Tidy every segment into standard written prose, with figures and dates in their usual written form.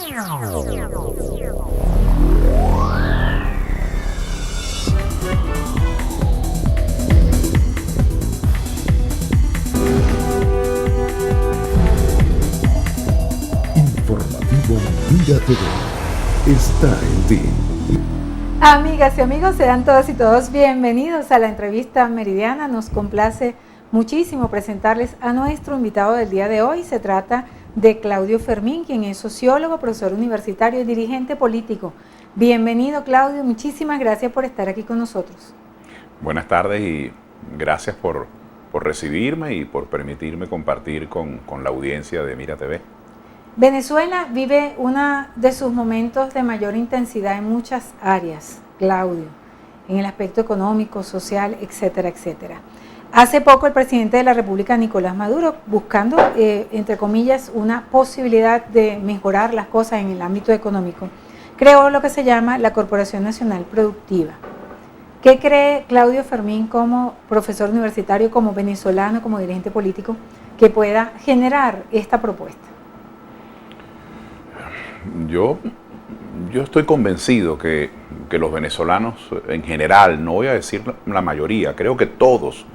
Informativo Mira TV está en ti. Amigas y amigos, sean todas y todos bienvenidos a la entrevista meridiana. Nos complace muchísimo presentarles a nuestro invitado del día de hoy. Se trata de Claudio Fermín, quien es sociólogo, profesor universitario y dirigente político. Bienvenido, Claudio, muchísimas gracias por estar aquí con nosotros. Buenas tardes y gracias por recibirme y por permitirme compartir con la audiencia de Mira TV. Venezuela vive uno de sus momentos de mayor intensidad en muchas áreas, Claudio, en el aspecto económico, social, etcétera, etcétera. Hace poco el presidente de la República, Nicolás Maduro, buscando, entre comillas, una posibilidad de mejorar las cosas en el ámbito económico, creó lo que se llama la Corporación Nacional Productiva. ¿Qué cree Claudio Fermín como profesor universitario, como venezolano, como dirigente político, que pueda generar esta propuesta? Yo estoy convencido que los venezolanos en general, no voy a decir la mayoría, creo que todos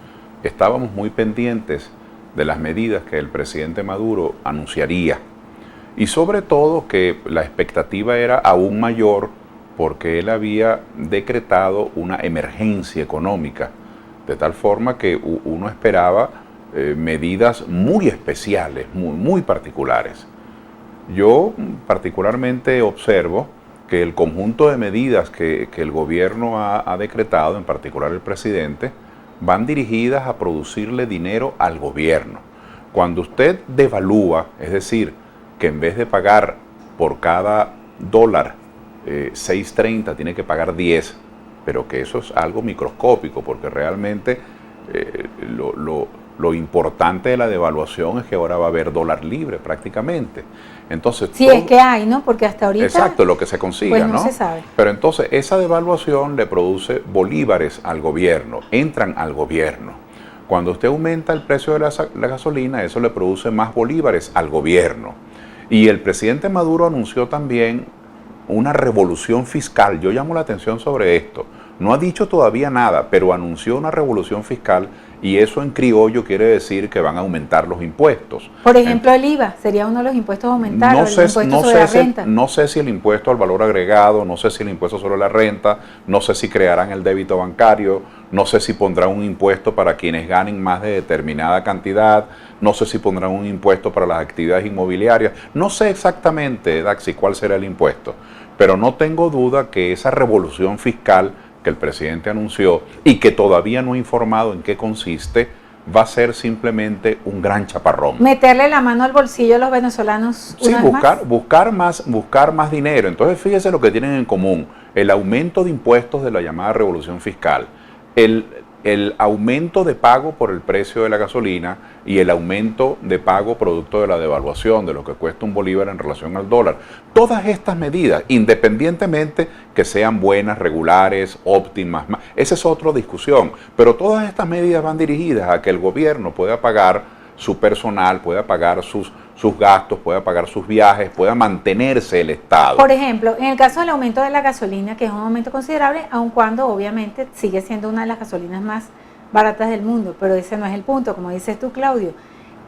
estábamos muy pendientes de las medidas que el presidente Maduro anunciaría. Y sobre todo que la expectativa era aún mayor porque él había decretado una emergencia económica, de tal forma que uno esperaba medidas muy especiales, muy particulares. Yo particularmente observo que el conjunto de medidas que el gobierno ha decretado, en particular el presidente, van dirigidas a producirle dinero al gobierno. Cuando usted devalúa, es decir, que en vez de pagar por cada dólar 6.30 tiene que pagar 10, pero que eso es algo microscópico, porque realmente lo importante de la devaluación es que ahora va a haber dólar libre prácticamente. Entonces, sí, es que hay, ¿no? Porque hasta ahorita... Exacto, lo que se consiga, pues no se sabe. Pero entonces esa devaluación le produce bolívares al gobierno, entran al gobierno. Cuando usted aumenta el precio de la gasolina, eso le produce más bolívares al gobierno. Y el presidente Maduro anunció también una revolución fiscal. Yo llamo la atención sobre esto. No ha dicho todavía nada, pero anunció una revolución fiscal y eso en criollo quiere decir que van a aumentar los impuestos. Por ejemplo, el IVA sería uno de los impuestos a aumentar, el impuesto sobre la renta. No sé si el impuesto al valor agregado, no sé si el impuesto sobre la renta, no sé si crearán el débito bancario, no sé si pondrán un impuesto para quienes ganen más de determinada cantidad, no sé si pondrán un impuesto para las actividades inmobiliarias, no sé exactamente, Daxi, cuál será el impuesto, pero no tengo duda que esa revolución fiscal que el presidente anunció y que todavía no ha informado en qué consiste, va a ser simplemente un gran chaparrón. Meterle la mano al bolsillo a los venezolanos. Sí, buscar más dinero. Entonces fíjese lo que tienen en común: el aumento de impuestos de la llamada revolución fiscal, el aumento de pago por el precio de la gasolina y el aumento de pago producto de la devaluación, de lo que cuesta un bolívar en relación al dólar. Todas estas medidas, independientemente que sean buenas, regulares, óptimas, esa es otra discusión, pero todas estas medidas van dirigidas a que el gobierno pueda pagar su personal, pueda pagar sus gastos, pueda pagar sus viajes, pueda mantenerse el Estado. Por ejemplo, en el caso del aumento de la gasolina, que es un aumento considerable, aun cuando obviamente sigue siendo una de las gasolinas más baratas del mundo, pero ese no es el punto, como dices tú, Claudio.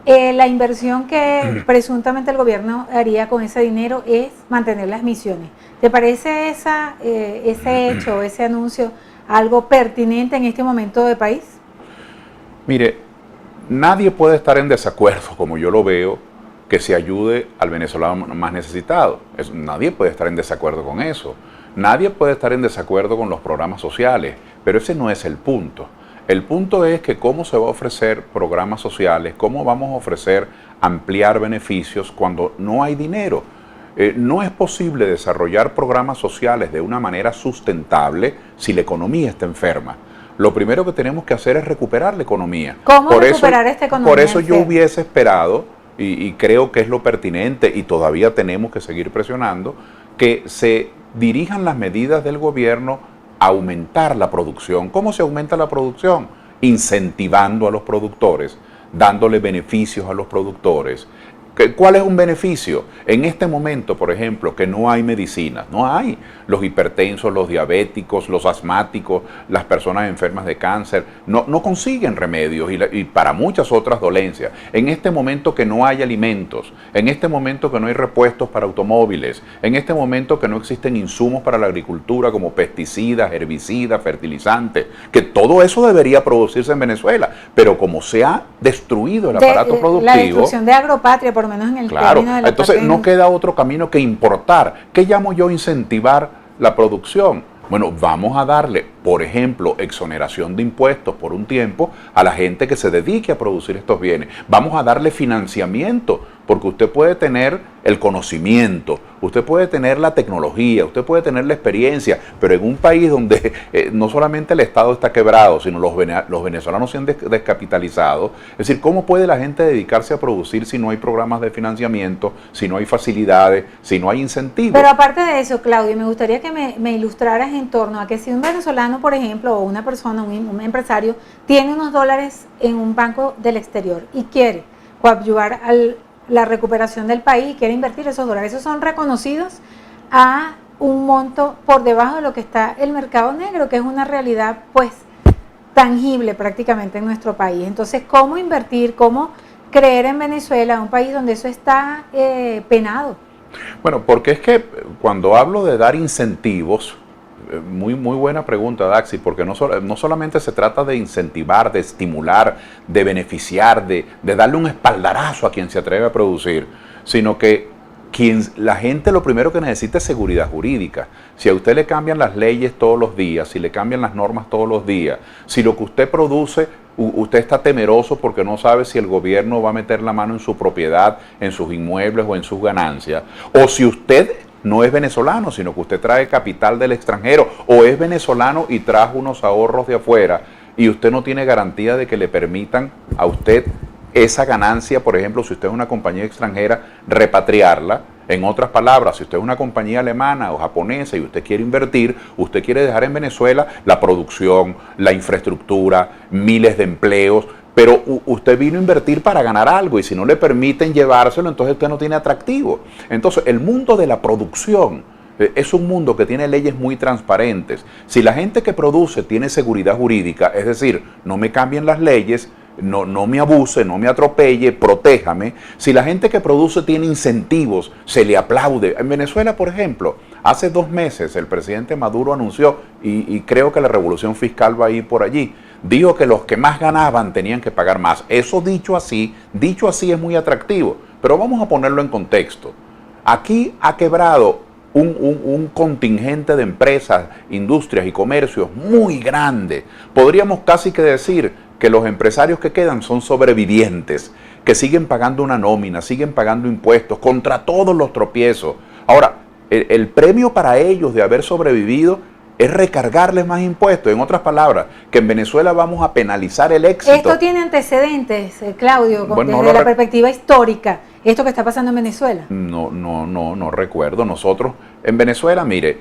La inversión que presuntamente el gobierno haría con ese dinero es mantener las misiones. ¿Te parece ese hecho, ese anuncio, algo pertinente en este momento del país? Mire, nadie puede estar en desacuerdo, como yo lo veo, que se ayude al venezolano más necesitado. Nadie puede estar en desacuerdo con eso. Nadie puede estar en desacuerdo con los programas sociales, pero ese no es el punto. El punto es que cómo se va a ofrecer programas sociales, cómo vamos a ofrecer ampliar beneficios cuando no hay dinero. No es posible desarrollar programas sociales de una manera sustentable si la economía está enferma. Lo primero que tenemos que hacer es recuperar la economía. ¿Cómo recuperar esta economía? Por eso yo hubiese esperado, y creo que es lo pertinente y todavía tenemos que seguir presionando, que se dirijan las medidas del gobierno a aumentar la producción. ¿Cómo se aumenta la producción? Incentivando a los productores, dándole beneficios a los productores, ¿Cuál es un beneficio? En este momento, por ejemplo, que no hay medicinas, no hay. Los hipertensos, los diabéticos, los asmáticos, las personas enfermas de cáncer, no consiguen remedios y para muchas otras dolencias. En este momento que no hay alimentos, en este momento que no hay repuestos para automóviles, en este momento que no existen insumos para la agricultura como pesticidas, herbicidas, fertilizantes, que todo eso debería producirse en Venezuela, pero como se ha destruido el aparato productivo. La destrucción de Agropatria, por lo menos en el término de la entonces patria. No queda otro camino que importar. ¿Qué llamo yo incentivar la producción? Bueno, vamos a darle, por ejemplo, exoneración de impuestos por un tiempo a la gente que se dedique a producir estos bienes. Vamos a darle financiamiento, porque usted puede tener el conocimiento, usted puede tener la tecnología, usted puede tener la experiencia, pero en un país donde no solamente el Estado está quebrado, sino los venezolanos se han descapitalizado, es decir, ¿cómo puede la gente dedicarse a producir si no hay programas de financiamiento, si no hay facilidades, si no hay incentivos? Pero aparte de eso, Claudio, me gustaría que me ilustraras en torno a que si un venezolano, por ejemplo, o una persona, un empresario, tiene unos dólares en un banco del exterior y quiere coadyuvar a la recuperación del país y quiere invertir esos dólares, esos son reconocidos a un monto por debajo de lo que está el mercado negro, que es una realidad pues tangible prácticamente en nuestro país. Entonces, ¿cómo invertir, cómo creer en Venezuela, un país donde eso está penado? Bueno, porque es que cuando hablo de dar incentivos, muy buena pregunta, Daxi, porque no solamente se trata de incentivar, de estimular, de beneficiar, de darle un espaldarazo a quien se atreve a producir, sino que la gente lo primero que necesita es seguridad jurídica. Si a usted le cambian las leyes todos los días, si le cambian las normas todos los días, si lo que usted produce, usted está temeroso porque no sabe si el gobierno va a meter la mano en su propiedad, en sus inmuebles o en sus ganancias, o si usted no es venezolano, sino que usted trae capital del extranjero, o es venezolano y trajo unos ahorros de afuera, y usted no tiene garantía de que le permitan a usted esa ganancia, por ejemplo, si usted es una compañía extranjera, repatriarla. En otras palabras, si usted es una compañía alemana o japonesa y usted quiere invertir, usted quiere dejar en Venezuela la producción, la infraestructura, miles de empleos, pero usted vino a invertir para ganar algo y si no le permiten llevárselo, entonces usted no tiene atractivo. Entonces, el mundo de la producción es un mundo que tiene leyes muy transparentes. Si la gente que produce tiene seguridad jurídica, es decir, no me cambien las leyes, no me abuse, no me atropelle, protéjame. Si la gente que produce tiene incentivos, se le aplaude. En Venezuela, por ejemplo, hace 2 meses el presidente Maduro anunció, y creo que la revolución fiscal va a ir por allí, dijo que los que más ganaban tenían que pagar más. Eso dicho así es muy atractivo, pero vamos a ponerlo en contexto. Aquí ha quebrado un contingente de empresas, industrias y comercios muy grande. Podríamos casi que decir que los empresarios que quedan son sobrevivientes, que siguen pagando una nómina, siguen pagando impuestos contra todos los tropiezos. Ahora, el premio para ellos de haber sobrevivido es recargarles más impuestos. En otras palabras, que en Venezuela vamos a penalizar el éxito. Esto tiene antecedentes, Claudio, bueno, desde la perspectiva histórica, esto que está pasando en Venezuela. No recuerdo. Nosotros en Venezuela, mire,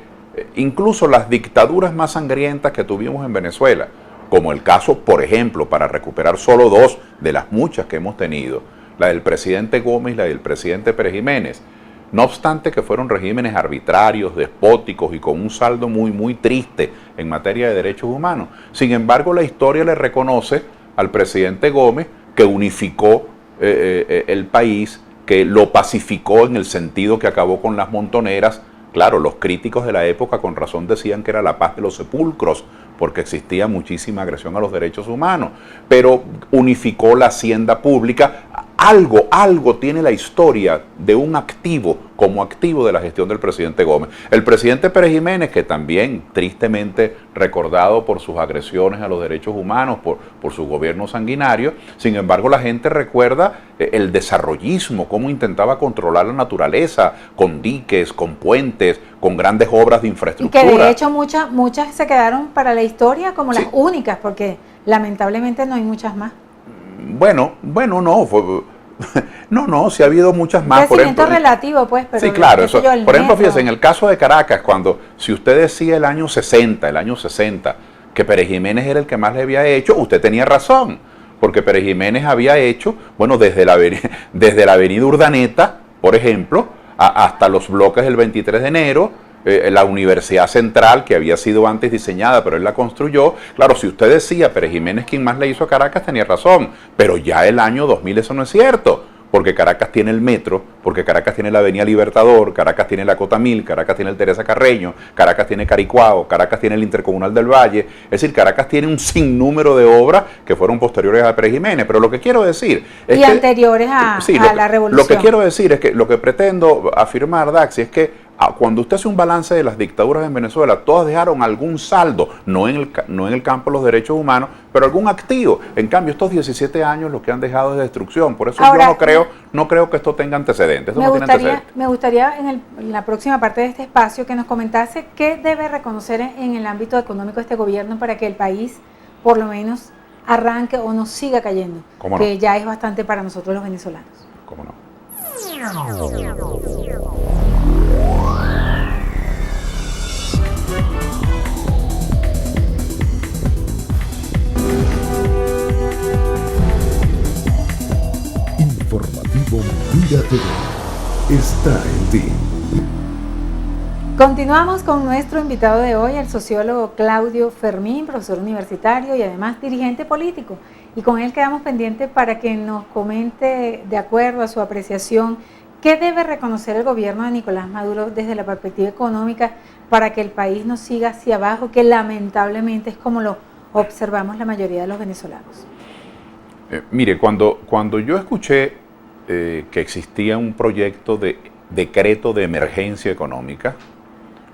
incluso las dictaduras más sangrientas que tuvimos en Venezuela, como el caso, por ejemplo, para recuperar solo 2 de las muchas que hemos tenido, la del presidente Gómez y la del presidente Pérez Jiménez. No obstante que fueron regímenes arbitrarios, despóticos y con un saldo muy triste en materia de derechos humanos. Sin embargo, la historia le reconoce al presidente Gómez que unificó el país, que lo pacificó en el sentido que acabó con las montoneras. Claro, los críticos de la época con razón decían que era la paz de los sepulcros, porque existía muchísima agresión a los derechos humanos, pero unificó la hacienda pública. Algo tiene la historia de un activo como activo de la gestión del presidente Gómez. El presidente Pérez Jiménez, que también tristemente recordado por sus agresiones a los derechos humanos, por su gobierno sanguinario, sin embargo la gente recuerda el desarrollismo, cómo intentaba controlar la naturaleza, con diques, con puentes, con grandes obras de infraestructura. Y que de hecho muchas se quedaron para la historia como las únicas, porque lamentablemente no hay muchas más. Bueno, no, sí ha habido muchas más. Crecimiento relativo, pues, pero... Sí, claro, eso, por ejemplo, fíjese, en el caso de Caracas, si usted decía el año 60, que Pérez Jiménez era el que más le había hecho, usted tenía razón, porque Pérez Jiménez había hecho, bueno, desde la avenida Urdaneta, por ejemplo, hasta los bloques del 23 de enero, la Universidad Central, que había sido antes diseñada, pero él la construyó. Claro, si usted decía, Pérez Jiménez quien más le hizo a Caracas, tenía razón, pero ya el año 2000 eso no es cierto, porque Caracas tiene el metro, porque Caracas tiene la Avenida Libertador, Caracas tiene la Cota Mil, Caracas tiene el Teresa Carreño, Caracas tiene Caricuao, Caracas tiene el Intercomunal del Valle, es decir, Caracas tiene un sinnúmero de obras que fueron posteriores a Pérez Jiménez, pero lo que quiero decir es y anteriores a la revolución. Lo que quiero decir es que lo que pretendo afirmar, Daxi, es que cuando usted hace un balance de las dictaduras en Venezuela, todas dejaron algún saldo, no en el campo de los derechos humanos, pero algún activo. En cambio, estos 17 años lo que han dejado es destrucción. Por eso ahora, yo no creo que esto tenga antecedentes. Me gustaría en la próxima parte de este espacio que nos comentase qué debe reconocer en el ámbito económico este gobierno para que el país, por lo menos, arranque o no siga cayendo, que ya es bastante para nosotros los venezolanos. ¿Cómo no? Informativo Mira TV está en ti. Continuamos con nuestro invitado de hoy, el sociólogo Claudio Fermín, profesor universitario y además dirigente político. Y con él quedamos pendientes para que nos comente, de acuerdo a su apreciación, qué debe reconocer el gobierno de Nicolás Maduro desde la perspectiva económica para que el país no siga hacia abajo, que lamentablemente es como lo observamos la mayoría de los venezolanos. Mire, cuando yo escuché que existía un proyecto de decreto de emergencia económica,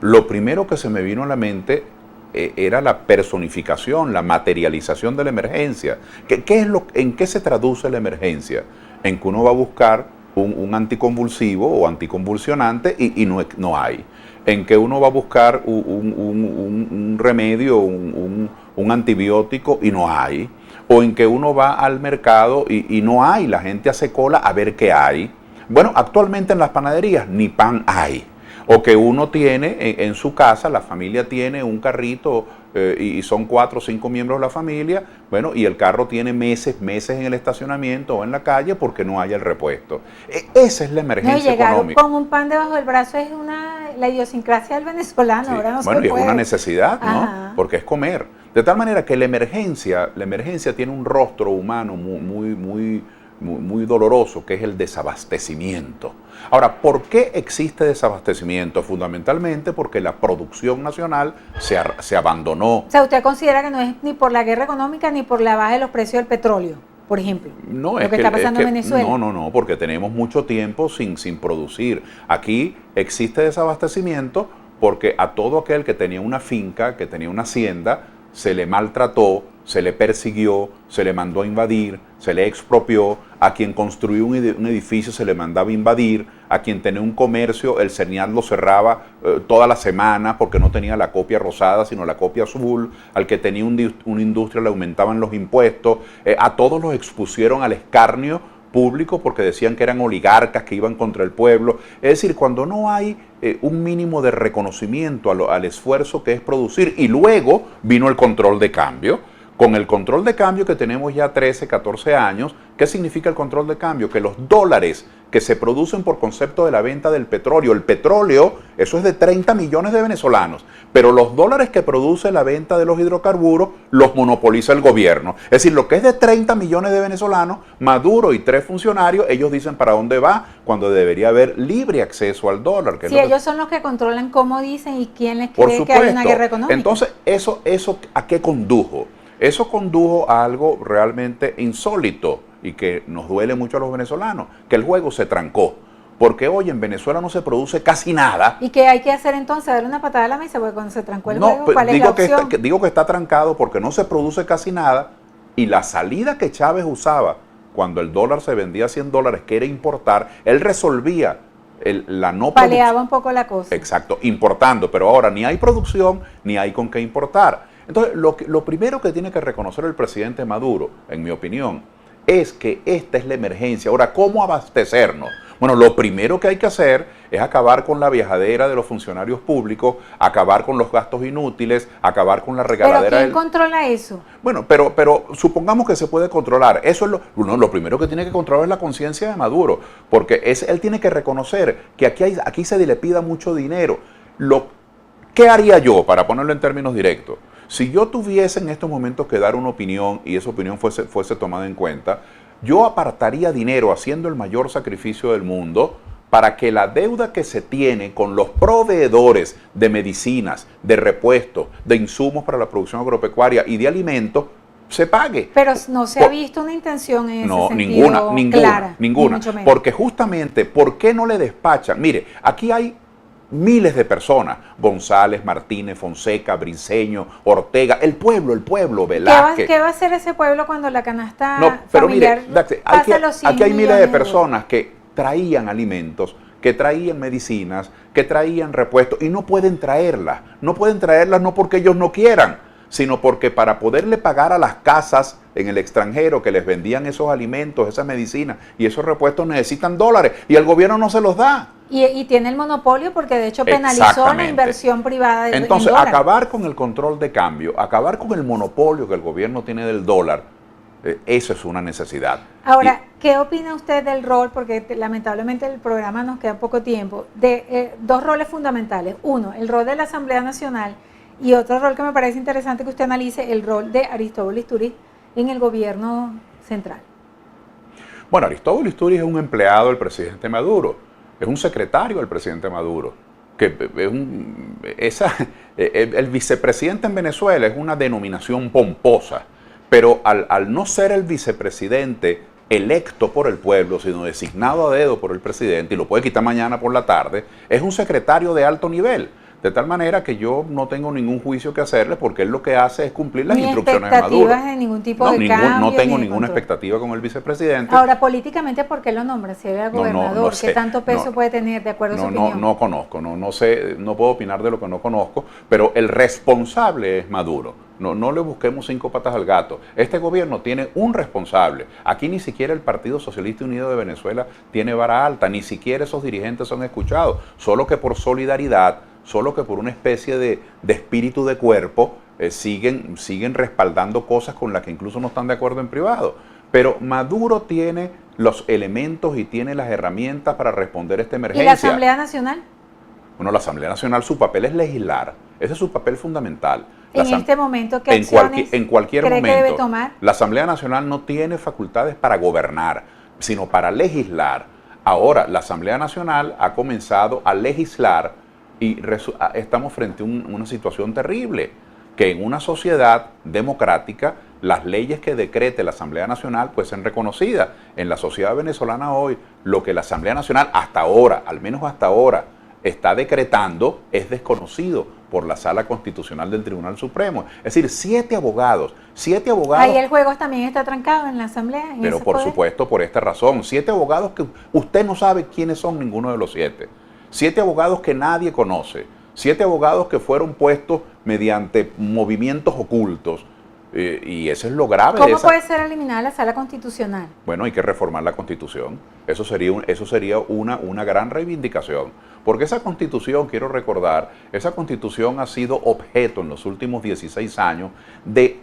lo primero que se me vino a la mente era la personificación, la materialización de la emergencia. ¿En qué se traduce la emergencia? En que uno va a buscar un anticonvulsivo o anticonvulsionante y no hay. En que uno va a buscar un remedio, un antibiótico y no hay. O en que uno va al mercado y no hay, la gente hace cola a ver qué hay. Bueno, actualmente en las panaderías ni pan hay. O que uno tiene en su casa, la familia tiene un carrito y son 4 o 5 miembros de la familia, bueno, y el carro tiene meses en el estacionamiento o en la calle porque no hay el repuesto. Esa es la emergencia económica. Con un pan debajo del brazo es la idiosincrasia del venezolano. Sí. Ahora no bueno, se puede. Y es una necesidad, ¿no? Ajá. Porque es comer. De tal manera que la emergencia tiene un rostro humano muy doloroso, que es el desabastecimiento. Ahora, ¿por qué existe desabastecimiento? Fundamentalmente porque la producción nacional se abandonó. O sea, ¿usted considera que no es ni por la guerra económica ni por la baja de los precios del petróleo, por ejemplo? No, lo que está pasando en Venezuela. No, porque tenemos mucho tiempo sin producir. Aquí existe desabastecimiento porque a todo aquel que tenía una finca, que tenía una hacienda, se le maltrató, se le persiguió, se le mandó a invadir, se le expropió, a quien construyó un edificio se le mandaba a invadir, a quien tenía un comercio el CERNIAT lo cerraba toda la semana porque no tenía la copia rosada sino la copia azul, al que tenía una industria le aumentaban los impuestos, a todos los expusieron al escarnio público porque decían que eran oligarcas que iban contra el pueblo. Es decir, cuando no hay un mínimo de reconocimiento al esfuerzo que es producir, y luego vino el control de cambio. Con el control de cambio que tenemos ya 13, 14 años, ¿qué significa el control de cambio? Que los dólares que se producen por concepto de la venta del petróleo, el petróleo, eso es de 30 millones de venezolanos, pero los dólares que produce la venta de los hidrocarburos los monopoliza el gobierno. Es decir, lo que es de 30 millones de venezolanos, Maduro y 3 funcionarios, ellos dicen para dónde va, cuando debería haber libre acceso al dólar. Sí, ellos son los que controlan cómo dicen y quién les cree que hay una guerra económica. Entonces, ¿eso a qué condujo? Eso condujo a algo realmente insólito y que nos duele mucho a los venezolanos, que el juego se trancó. Porque hoy en Venezuela no se produce casi nada. ¿Y qué hay que hacer entonces? ¿Darle una patada a la mesa? Porque cuando se trancó el juego, ¿cuál es la opción? Digo que está trancado porque no se produce casi nada y la salida que Chávez usaba cuando el dólar se vendía a $100, que era importar, él resolvía la no producción. Paleaba un poco la cosa. Exacto, importando, pero ahora ni hay producción ni hay con qué importar. Entonces, lo primero que tiene que reconocer el presidente Maduro, en mi opinión, es que esta es la emergencia. Ahora, ¿cómo abastecernos? Bueno, lo primero que hay que hacer es acabar con la viajadera de los funcionarios públicos, acabar con los gastos inútiles, acabar con la regaladera. ¿Pero quién controla eso? Bueno, pero supongamos que se puede controlar. Eso es lo primero que tiene que controlar es la conciencia de Maduro, porque él tiene que reconocer que aquí se dilapida mucho dinero. ¿Qué haría yo, para ponerlo en términos directos? Si yo tuviese en estos momentos que dar una opinión y esa opinión fuese tomada en cuenta, yo apartaría dinero haciendo el mayor sacrificio del mundo para que la deuda que se tiene con los proveedores de medicinas, de repuestos, de insumos para la producción agropecuaria y de alimentos se pague. Pero no se ha visto una intención en ese sentido ninguna, ni mucho menos. Porque justamente, ¿por qué no le despachan? Mire, aquí hay miles de personas, González, Martínez, Fonseca, Briceño, Ortega, el pueblo, Velázquez. ¿Qué va a hacer ese pueblo cuando la canasta pero familiar mire, pasa los 100 aquí hay miles de millones personas que traían alimentos, que traían medicinas, que traían repuestos y no pueden traerlas no porque ellos no quieran, sino porque para poderle pagar a las casas en el extranjero que les vendían esos alimentos, esas medicinas y esos repuestos necesitan dólares y el gobierno no se los da. Y tiene el monopolio porque de hecho penalizó la inversión privada. Entonces, acabar con el control de cambio, acabar con el monopolio que el gobierno tiene del dólar, eso es una necesidad. Ahora, ¿qué opina usted del rol? Porque lamentablemente el programa nos queda poco tiempo. De dos roles fundamentales. Uno, el rol de la Asamblea Nacional y otro rol que me parece interesante que usted analice, el rol de Aristóbulo Istúriz en el gobierno central. Bueno, Aristóbulo Istúriz es un empleado del presidente Maduro. Es un secretario del presidente Maduro. El vicepresidente en Venezuela es una denominación pomposa, pero al no ser el vicepresidente electo por el pueblo, sino designado a dedo por el presidente, y lo puede quitar mañana por la tarde, es un secretario de alto nivel. De tal manera que yo no tengo ningún juicio que hacerle porque él lo que hace es cumplir las instrucciones de Maduro. ¿Ni expectativas de ningún tipo de cambio? No tengo ninguna expectativa con el vicepresidente. Ahora, políticamente, ¿por qué lo nombra? Si era gobernador, ¿qué tanto peso puede tener de acuerdo a su opinión? No conozco, no sé, no puedo opinar de lo que no conozco, pero el responsable es Maduro. No le busquemos 5 patas al gato. Este gobierno tiene un responsable. Aquí ni siquiera el Partido Socialista Unido de Venezuela tiene vara alta, ni siquiera esos dirigentes son escuchados, solo que por solidaridad, solo que por una especie de espíritu de cuerpo, siguen respaldando cosas con las que incluso no están de acuerdo en privado. Pero Maduro tiene los elementos y tiene las herramientas para responder a esta emergencia. ¿Y la Asamblea Nacional? Bueno, la Asamblea Nacional, su papel es legislar. Ese es su papel fundamental. En este momento, ¿qué acciones en cualquier cree momento, que debe tomar? La Asamblea Nacional no tiene facultades para gobernar, sino para legislar. Ahora, la Asamblea Nacional ha comenzado a legislar y estamos frente a una situación terrible, que en una sociedad democrática las leyes que decrete la Asamblea Nacional pues sean reconocidas. En la sociedad venezolana hoy, lo que la Asamblea Nacional hasta ahora, al menos hasta ahora, está decretando es desconocido por la Sala Constitucional del Tribunal Supremo. Es decir, 7 abogados. Ahí el juego también está trancado en la Asamblea. Pero por supuesto, por esta razón. 7 abogados que usted no sabe quiénes son ninguno de los 7. 7 abogados que nadie conoce. 7 abogados que fueron puestos mediante movimientos ocultos. Y eso es lo grave. ¿Cómo puede ser eliminada la Sala Constitucional? Bueno, hay que reformar la Constitución. Eso sería una gran reivindicación. Porque esa Constitución, quiero recordar, esa Constitución ha sido objeto en los últimos 16 años de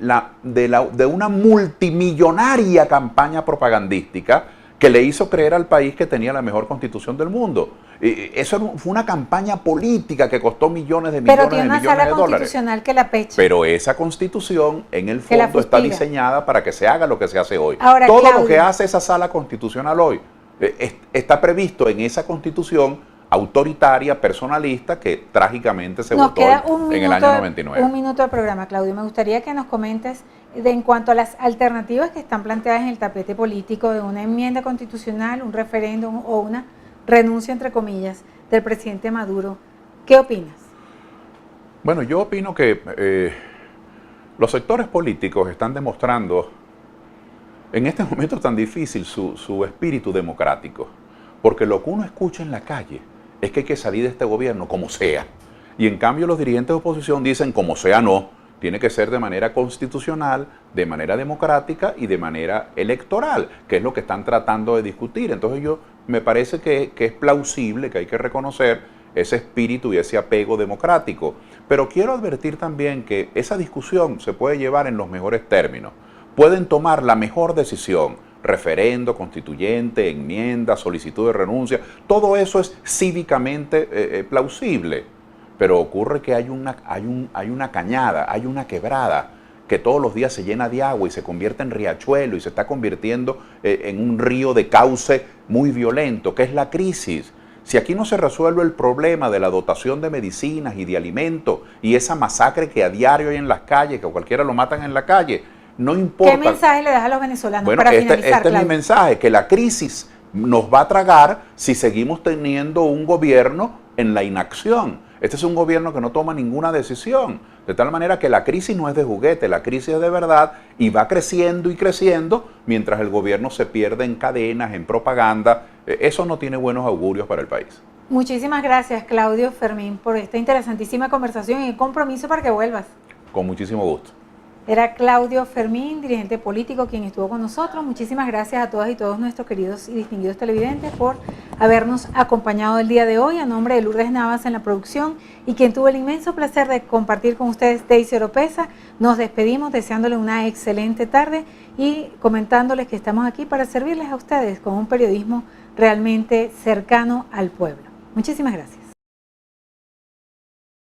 una multimillonaria campaña propagandística que le hizo creer al país que tenía la mejor Constitución del mundo. Eso fue una campaña política que costó millones de millones de dólares. Pero tiene una Sala Constitucional que la pecha. Pero esa Constitución, en el fondo, está diseñada para que se haga lo que se hace hoy. Ahora, todo lo que hace esa Sala Constitucional hoy está previsto en esa Constitución autoritaria, personalista, que trágicamente se votó en el año 99. Un minuto de programa, Claudio. Me gustaría que nos comentes en cuanto a las alternativas que están planteadas en el tapete político de una enmienda constitucional, un referéndum o una renuncia, entre comillas, del presidente Maduro. ¿Qué opinas? Bueno, yo opino que los sectores políticos están demostrando en este momento tan difícil su espíritu democrático, porque lo que uno escucha en la calle es que hay que salir de este gobierno como sea. Y en cambio los dirigentes de oposición dicen como sea no, tiene que ser de manera constitucional, de manera democrática y de manera electoral, que es lo que están tratando de discutir. Entonces yo me parece que es plausible, que hay que reconocer ese espíritu y ese apego democrático. Pero quiero advertir también que esa discusión se puede llevar en los mejores términos. Pueden tomar la mejor decisión, referendo, constituyente, enmienda, solicitud de renuncia, todo eso es cívicamente plausible. Pero ocurre que hay una cañada, hay una quebrada, que todos los días se llena de agua y se convierte en riachuelo y se está convirtiendo en un río de cauce muy violento, que es la crisis. Si aquí no se resuelve el problema de la dotación de medicinas y de alimentos y esa masacre que a diario hay en las calles, que a cualquiera lo matan en la calle, no importa. ¿Qué mensaje le das a los venezolanos bueno, para finalizar, este es mi mensaje, que la crisis nos va a tragar si seguimos teniendo un gobierno en la inacción. Este es un gobierno que no toma ninguna decisión, de tal manera que la crisis no es de juguete, la crisis es de verdad y va creciendo y creciendo mientras el gobierno se pierde en cadenas, en propaganda. Eso no tiene buenos augurios para el país. Muchísimas gracias, Claudio Fermín, por esta interesantísima conversación y el compromiso para que vuelvas. Con muchísimo gusto. Era Claudio Fermín, dirigente político, quien estuvo con nosotros. Muchísimas gracias a todas y todos nuestros queridos y distinguidos televidentes por habernos acompañado el día de hoy. A nombre de Lourdes Navas en la producción y quien tuvo el inmenso placer de compartir con ustedes, Daisy Oropesa, nos despedimos deseándoles una excelente tarde y comentándoles que estamos aquí para servirles a ustedes con un periodismo realmente cercano al pueblo. Muchísimas gracias.